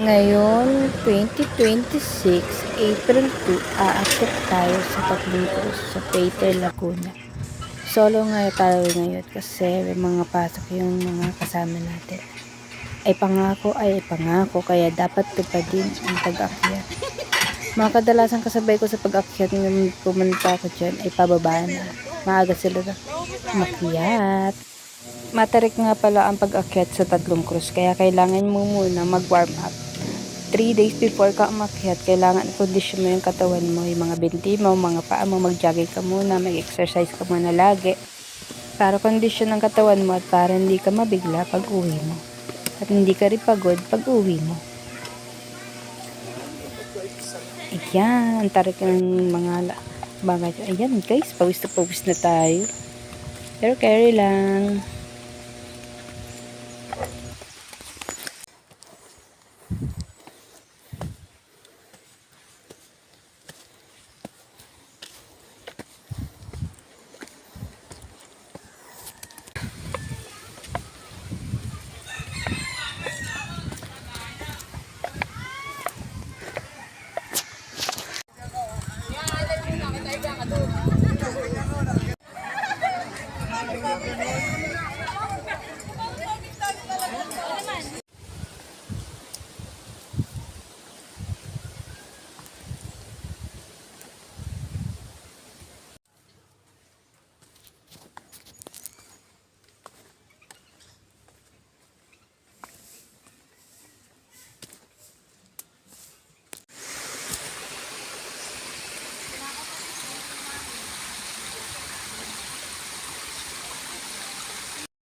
Ngayon, 2026, April 2, aakyat tayo sa Tatlong Cruz sa Pater, Laguna. Solo nga tayo ngayon kasi may mga pasok yung mga kasama natin. Ay pangako, kaya dapat tupadin ang pag-akyat. Mga kadalasang kasabay ko sa pag-akyat nung pumunta ako dyan ay pababa na. Maaga sila na makyat. Matarik nga pala ang pag-akyat sa Tatlong Cruz, kaya kailangan mo muna mag-warm up. 3 days before ka umakyat, kailangan i-condition mo yung katawan mo, yung mga binti mo, mga paa mo, mag-jogging ka muna, mag-exercise ka muna lagi. Para condition ng katawan mo at para hindi ka mabigla pag uwi mo. At hindi ka rin pagod pag uwi mo. Ayan, ang tarik ng mga bagay. Ayan guys, pawis na tayo. Pero carry lang.